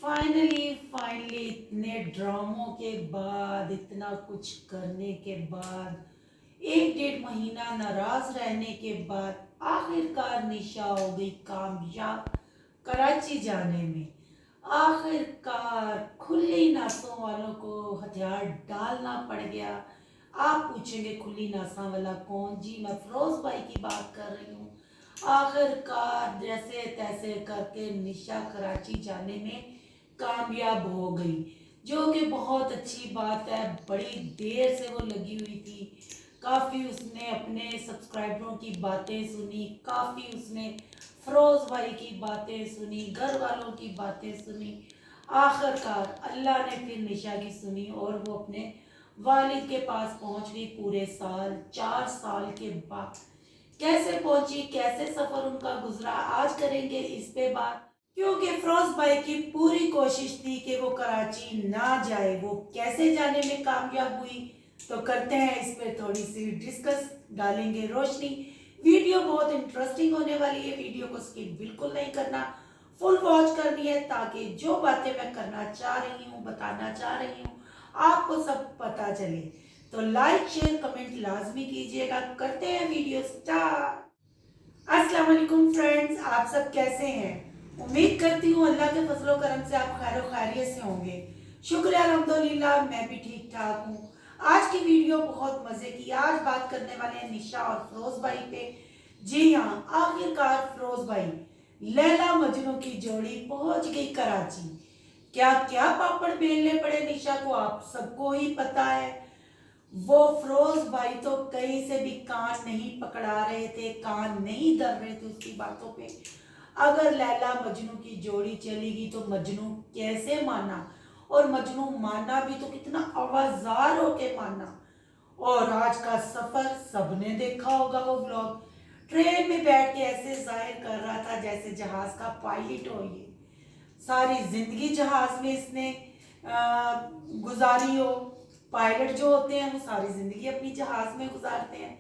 Finally इतने ड्रामों के बाद, इतना कुछ करने के बाद, एक डेढ़ महीना नाराज रहने के बाद आखिरकार निशा हो गई कामयाब कराची जाने में। आखिरकार खुली नासों वालों को हथियार डालना पड़ गया। आप पूछेंगे खुली नासा वाला कौन? जी, मैं फिरोज भाई की बात कर रही हूँ। आखिरकार जैसे तैसे करके निशा कराची जाने में कामयाब हो गई, जो कि बहुत अच्छी बात है। बड़ी देर से वो लगी हुई थी, काफ़ी उसने अपने सब्सक्राइबरों की बातें सुनी, काफ़ी उसने फिरोज भाई की बातें सुनी, घर वालों की बातें सुनी। आखिरकार अल्लाह ने फिर निशा की सुनी और वो अपने वालिद के पास पहुंच गई। पूरे साल, 4 साल के बाद कैसे पहुंची, कैसे सफर उनका गुजरा, आज करेंगे इस पे बात। क्योंकि फिरोज भाई की पूरी कोशिश थी कि वो कराची ना जाए, वो कैसे जाने में कामयाब हुई, तो करते हैं इस पे थोड़ी सी डिस्कस, डालेंगे रोशनी। वीडियो बहुत इंटरेस्टिंग होने वाली है, वीडियो को स्किप बिल्कुल नहीं करना, फुल वॉच करनी है, ताकि जो बातें मैं करना चाह रही हूँ, बताना चाह रही हूँ, आपको सब पता चले। तो लाइक शेयर कमेंट लाजमी कीजिएगा। करते हैं वीडियो स्टार्ट। अस्सलाम वालेकुम फ्रेंड्स, आप सब कैसे हैं? उम्मीद करती हूँ अल्लाह के फजलो करम से आप खैर खैरियत से होंगे। शुक्र है, अल्हम्दुलिल्लाह मैं भी ठीक ठाक हूँ। आज की वीडियो बहुत मज़े की। आज बात करने वाले हैं निशा और फिरोज भाई पे। जी हाँ, आखिरकार फिरोज भाई लैला मजनू की जोड़ी पहुंच गई कराची। क्या क्या पापड़ बेलने पड़े निशा को, आप सबको ही पता है। वो फिरोज भाई तो कहीं से भी कान नहीं पकड़ा रहे थे, कान नहीं धर रहे थे उसकी बातों पे। अगर लैला मजनू की जोड़ी चलेगी तो मजनू कैसे माना, और मजनू माना भी तो कितना आवाजार होके माना। और आज का सफर सबने देखा होगा, वो व्लॉग ट्रेन में बैठ के ऐसे जाहिर कर रहा था जैसे जहाज का पायलट हो। ये सारी जिंदगी जहाज में इसने गुजारी हो। पायलट जो होते हैं वो सारी जिंदगी अपनी जहाज में गुजारते हैं।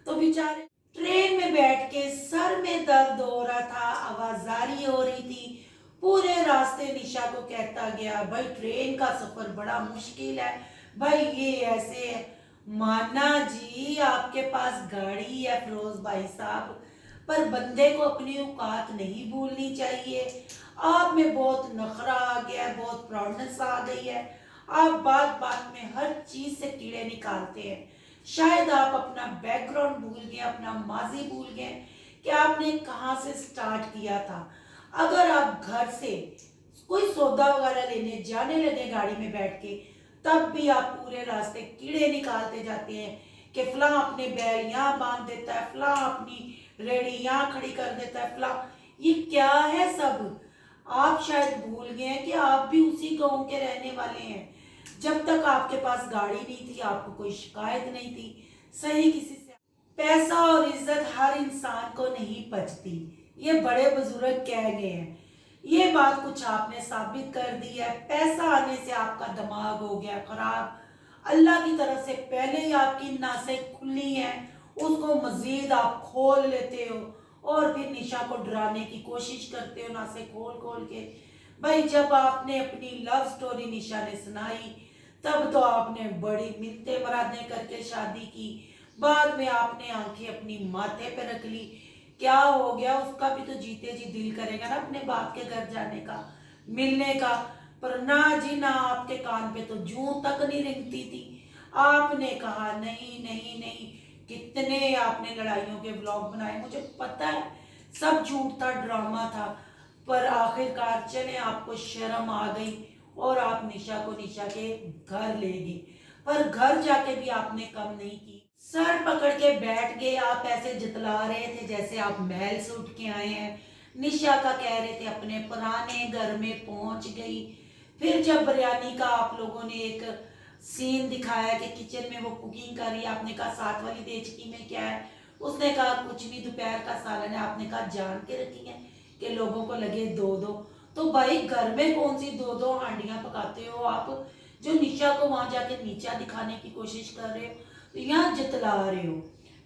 तो बेचारे ट्रेन में बैठ के सर में दर्द हो रहा था, आवाजारी हो रही थी। पूरे रास्ते निशा को कहता गया, भाई ट्रेन का सफर बड़ा मुश्किल है, भाई ये ऐसे है। माना जी, आपके पास गाड़ी है फिरोज भाई साहब, पर बंदे को अपनी औकात नहीं भूलनी चाहिए। आप में बहुत नखरा आ गया है, बहुत प्राउडनेस आ गई है। आप बात बात में हर चीज से कीड़े निकालते हैं। शायद आप अपना बैकग्राउंड भूल गए, अपना माजी भूल गए कि आपने कहाँ से स्टार्ट किया था। अगर आप घर से कोई सौदा वगैरह लेने जाने लगे गाड़ी में बैठ के, तब भी आप पूरे रास्ते कीड़े निकालते जाते हैं कि फलां अपने बैल यहाँ बांध देता है, फलां अपनी रेडी यहाँ खड़ी कर देता है, फलां। ये क्या है सब? आप शायद भूल गए हैं कि आप भी उसी गांव के रहने वाले हैं। जब तक आपके पास गाड़ी नहीं थी, आपको कोई शिकायत नहीं थी, सही किसी से पैसा और इज्जत हर इंसान को नहीं पचती, ये बड़े बुजुर्ग कह गए हैं। ये बात कुछ आपने साबित कर दी है। पैसा आने से आपका दिमाग हो गया खराब। अल्लाह की तरफ से पहले ही आपकी नासें खुली हैं, उसको मजीद आप खोल लेते हो और फिर निशा को डराने की कोशिश करते हो नासें खोल खोल के। भाई जब आपने अपनी लव स्टोरी निशा ने सुनाई, तब तो आपने बड़ी मिन्नतें मुरादें करके शादी की। बाद में आपने आंखें अपनी माथे पे रख ली। क्या हो गया, उसका भी तो जीते जी दिल करेगा ना अपने बाप के घर जाने का, मिलने का। पर ना जी ना, आपके कान पे तो जूं तक नहीं रेंगती थी। आपने कहा नहीं नहीं नहीं। कितने आपने लड़ाइयों के ब्लॉग बनाए, मुझे पता है सब झूठ था, ड्रामा था। पर आखिरकार चले, आपको शर्म आ गई और आप निशा को निशा के घर ले गई। पर घर जाके भी आपने कम नहीं की, सर पकड़ के बैठ गए। आप ऐसे जतला रहे थे जैसे आप महल से उठ के आए हैं। निशा का कह रहे थे अपने पुराने घर में पहुंच गई। फिर जब बिरयानी का आप लोगों ने एक सीन दिखाया कि किचन में वो कुकिंग कर रही है, आपने कहा साथ वाली देचकी में क्या है, उसने कहा कुछ नहीं, दोपहर का सालन है। आपने कहा जान के रखी है कि लोगों को लगे दो दो। तो भाई घर में कौन सी दो दो हांडियां पकाते हो आप, जो निशा को वहां जाके नीचा दिखाने की कोशिश कर रहे हो, तो यहाँ जितला रहे हो।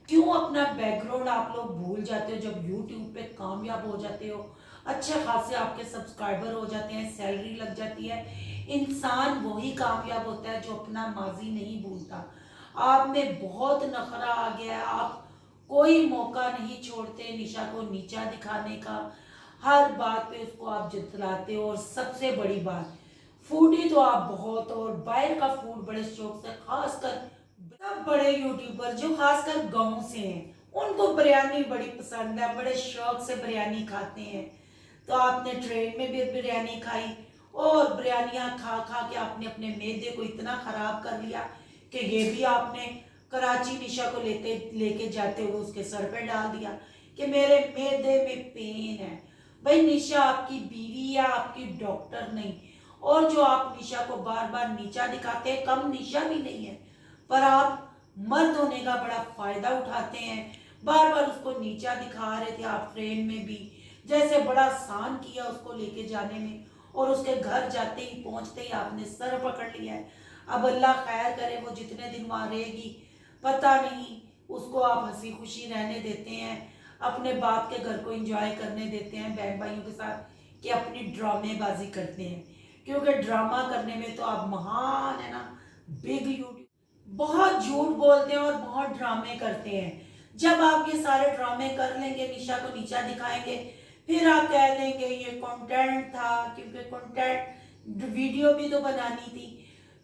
क्यों अपना बैकग्राउंड आप लोग भूल जाते हो जब यूट्यूब पे कामयाब हो जाते हो? अच्छे खासे आपके सब्सक्राइबर हो जाते हैं, सैलरी लग जाती है। इंसान वही कामयाब होता है जो अपना माजी नहीं भूलता। आप में बहुत नखरा आ गया है, आप कोई मौका नहीं छोड़ते निशा को नीचा दिखाने का, हर बात पे उसको आप जितलाते हो। और सबसे बड़ी बात, फूडी तो आप बहुत, और बाहर का फूड बड़े शौक से, खासकर सब बड़े यूट्यूबर जो खासकर गांव से हैं उनको बिरयानी बड़ी पसंद है, बड़े शौक से बिरयानी खाते हैं। तो आपने ट्रेन में भी बिरयानी खाई, और बिरयानियां खा खा के आपने अपने मैदे को इतना खराब कर लिया कि ये भी आपने कराची निशा को लेके जाते हुए उसके सर पे डाल दिया कि मेरे मैदे में पेन है। भाई निशा आपकी बीवी या आपकी डॉक्टर नहीं। और जो आप निशा को बार बार नीचा दिखाते हैं, कम निशा भी नहीं है, पर आप मर्द होने का बड़ा फायदा उठाते हैं। बार बार उसको नीचा दिखा रहे थे आप ट्रेन में भी, जैसे बड़ा आसान किया उसको लेके जाने में, और उसके घर जाते ही पहुंचते ही आपने सर पकड़ लिया है। अब अल्लाह खैर करे, वो जितने दिन वहां रहेगी पता नहीं, उसको आप हंसी खुशी रहने देते हैं, अपने बाप के घर को एंजॉय करने देते हैं बहन भाइयों के साथ, कि अपनी ड्रामेबाजी करते हैं। क्योंकि ड्रामा करने में तो आप महान है ना, बिग यूट्यूब, बहुत झूठ बोलते हैं और बहुत ड्रामे करते हैं। जब आप ये सारे ड्रामे कर लेंगे, निशा को नीचा दिखाएंगे, फिर आप कह देंगे ये कंटेंट था, क्योंकि कंटेंट वीडियो भी तो बनानी थी।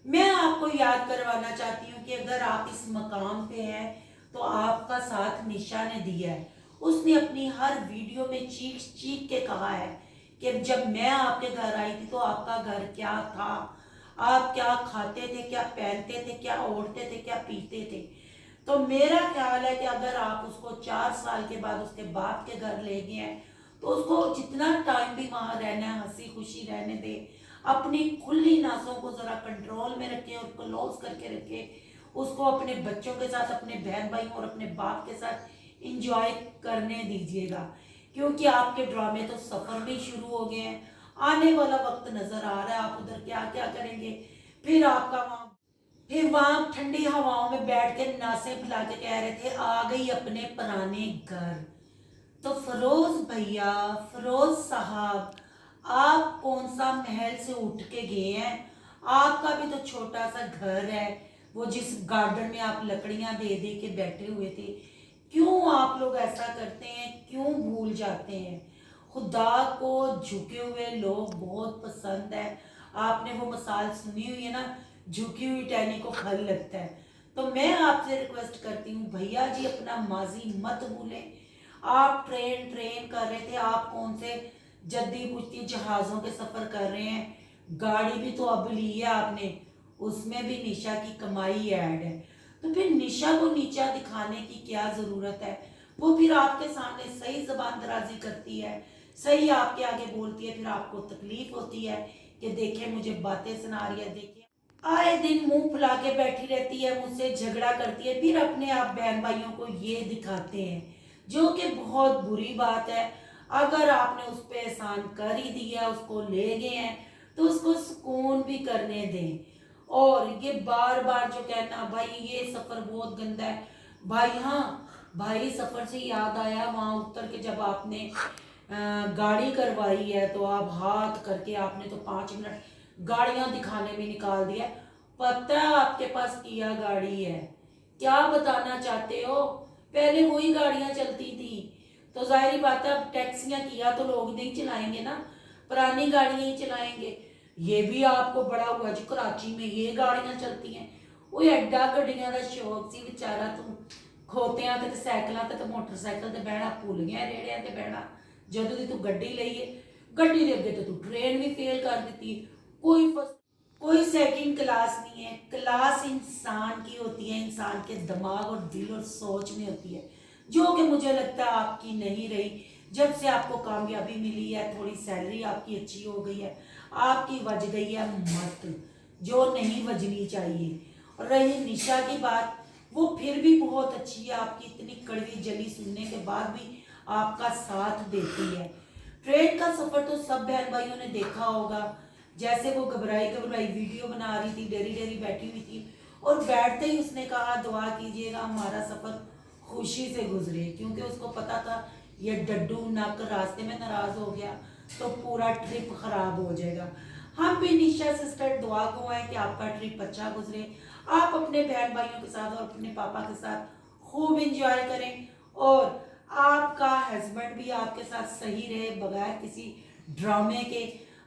मैं आपको याद करवाना चाहती हूँ कि अगर आप इस मकाम पे हैं तो आपका साथ निशा ने दिया है। उसने अपनी हर वीडियो में चीख चीख के कहा है कि जब मैं आपके घर आई थी तो आपका घर क्या था, आप क्या खाते थे, क्या पहनते थे, क्या ओढ़ते थे, क्या पीते थे। तो मेरा ख्याल है कि अगर आप उसको 4 साल के बाद उसके बाप के घर ले गए हैं तो उसको जितना टाइम भी वहां रहना है हंसी खुशी रहने दे, अपनी खुली नासों को जरा कंट्रोल में रखें और क्लोज करके रखें, उसको अपने बच्चों के साथ, अपने बहन भाइयों और अपने बाप के साथ इंजॉय करने दीजिएगा। क्योंकि आपके ड्रामे तो सफर भी शुरू हो गए हैं, आने वाला वक्त नजर आ रहा है, आप उधर क्या क्या करेंगे। फिर वहां ठंडी हवाओं में बैठ के नासे फैला के कह रहे थे आ गई अपने पुराने घर। तो फरोज भैया, फरोज साहब, आप कौन सा महल से उठ के गए हैं? आपका भी तो छोटा सा घर है, वो जिस गार्डन में आप लकड़ियां दे दे के बैठे हुए थे। क्यों आप लोग ऐसा करते हैं, क्यों भूल जाते हैं? खुदा को झुके हुए लोग बहुत पसंद है। आपने वो मिसाल सुनी हुई है ना, झुकी हुई टहनी को फल लगता है। तो मैं आपसे रिक्वेस्ट करती हूँ भैया जी, अपना माजी मत भूलें। आप ट्रेन ट्रेन कर रहे थे, आप कौन से जद्दी पुश्ती जहाज़ों के सफ़र कर रहे हैं? गाड़ी भी तो अब ली है आपने, उसमें भी निशा की कमाई ऐड है। तो फिर निशा को नीचा दिखाने की क्या ज़रूरत है? वो फिर आपके सामने सही ज़बान दराजी करती है, सही आपके आगे बोलती है, फिर आपको तकलीफ होती है कि देखें मुझे बातें सुना रही है, देखें आए दिन मुंह फुला के बैठी रहती है, मुझसे झगड़ा करती है, फिर अपने आप बहन भाइयों को ये दिखाते हैं, जो कि बहुत बुरी बात है। अगर आपने उस पर एहसान कर ही दिया, उसको ले गए हैं, तो उसको सुकून भी करने दें। और ये बार बार जो कहना भाई ये सफ़र बहुत गंदा है, भाई हाँ भाई, सफ़र से याद आया, वहाँ उतर के जब आपने गाड़ी करवाई है तो आप हाथ करके आपने तो 5 मिनट गाड़ियां दिखाने में निकाल दिया। पता है आपके पास किया गाड़ी है, क्या बताना चाहते हो? पहले वही गाड़ियां चलती थी, तो जाहिर बात है अब टैक्सियां किया तो लोग नहीं चलाएंगे ना, पुरानी गाड़ियां ही चलाएंगे। ये भी आपको बड़ा हुआ जी कराची में ये गाड़ियां चलती हैं। वो एड्डा गड्डियां का शौक सी बेचारा, तू खोतियां ते साइकिलों ते मोटरसाइकिल ते बहना भुल गया, रेड़ियां ते बहना। ਜਦੋਂ ਦੀ ਤੂੰ ਗੱਡੀ ਲਈ ਹੈ, ਗੱਡੀ ਦੇ ਅੱਗੇ तो तू ट्रेन भी फेल कर देती है। कोई सेकंड क्लास नहीं है, क्लास इंसान की होती है, इंसान के दिमाग और दिल और सोच में होती है, जो कि मुझे लगता है आपकी नहीं रही। जब से आपको कामयाबी मिली है, थोड़ी सैलरी आपकी अच्छी हो गई है, आपकी बज गई है मत, जो नहीं बजनी चाहिए। और रही निशा की बात, वो फिर भी बहुत अच्छी है, आपकी इतनी कड़वी जली सुनने के बाद भी आपका साथ देती है। ट्रेन का सफर तो सब बहन भाइयों ने देखा होगा, जैसे वो घबराई घबराई वीडियो बना रही थी, डरी डरी बैठी हुई थी, और बैठते ही उसने कहा दुआ कीजिएगा हमारा सफर खुशी से गुजरे, क्योंकि उसको पता था ये डड्डू नक रास्ते में नाराज हो गया तो पूरा ट्रिप खराब हो जाएगा। हम भी निशा सिस्टर दुआ को हैं कि आपका ट्रिप अच्छा गुजरे, आप अपने बहन भाइयों के साथ और अपने पापा के साथ खूब इंजॉय करें और आपका हस्बैंड भी आपके साथ सही रहे बगैर किसी ड्रामे के।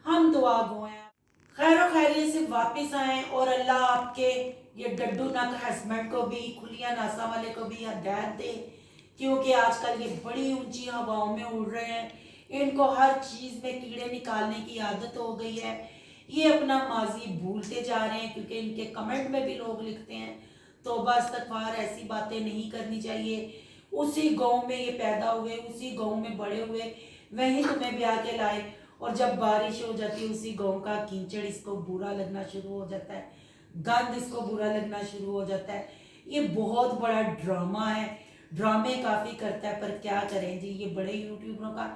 हम दुआ गो हैं खैर खैरियत से वापस आए और अल्लाह आपके ये डड्डू नक हस्बैंड को भी खुलिया नासा वाले को भी हिदायत दे, क्योंकि आजकल ये बड़ी ऊंची हवाओं में उड़ रहे हैं, इनको हर चीज़ में कीड़े निकालने की आदत हो गई है, ये अपना माजी भूलते जा रहे हैं, क्योंकि इनके कमेंट में भी लोग लिखते हैं तो बस तकवार ऐसी बातें नहीं करनी चाहिए। उसी गांव में ये पैदा हुए, उसी गांव में बड़े हुए, वहीं तुम्हें ब्याह के लाए, और जब बारिश हो जाती है उसी गांव का कीचड़ इसको बुरा लगना शुरू हो जाता है, गंद इसको बुरा लगना शुरू हो जाता है। ये बहुत बड़ा ड्रामा है, ड्रामे काफ़ी करता है, पर क्या करें जी, ये बड़े यूट्यूबरों का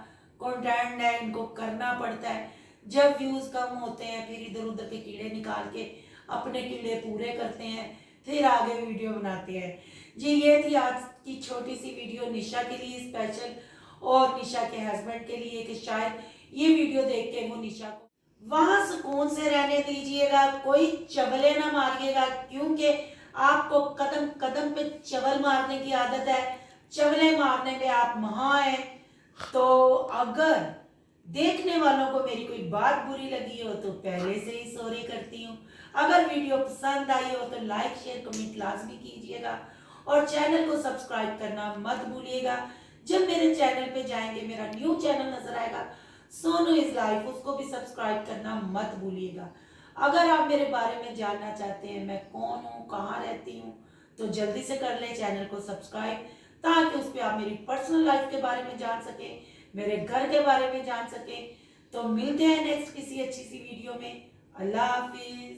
कंटेंट है, इनको करना पड़ता है। जब व्यूज़ कम होते हैं फिर इधर उधर के कीड़े निकाल के अपने कीड़े पूरे करते हैं, फिर आगे वीडियो बनाते हैं जी। ये थी आज की छोटी सी वीडियो निशा के लिए स्पेशल, और निशा के हस्बैंड के लिए कि शायद ये वीडियो देख के वो निशा को वहां सुकून से रहने दीजिएगा, कोई चवले ना मारिएगा, क्योंकि आपको कदम कदम पे चवल मारने की आदत है, चवले मारने पे आप महा हैं। तो अगर देखने वालों को मेरी कोई बात बुरी लगी हो तो पहले से ही सॉरी करती हूँ। अगर वीडियो पसंद आई हो तो लाइक शेयर कमेंट लाजमी कीजिएगा और चैनल को सब्सक्राइब करना मत भूलिएगा। जब मेरे चैनल पे जाएंगे, मेरा न्यू चैनल नजर आएगा सोनू इज लाइफ, उसको भी सब्सक्राइब करना मत भूलिएगा। अगर आप मेरे बारे में जानना चाहते हैं, मैं कौन हूँ, कहाँ रहती हूँ, तो जल्दी से कर लें चैनल को सब्सक्राइब, ताकि उस पर आप मेरी पर्सनल लाइफ के बारे में जान सकें, मेरे घर के बारे में जान सकें। तो मिलते हैं नेक्स्ट किसी अच्छी सी वीडियो में। अल्लाह हाफिज।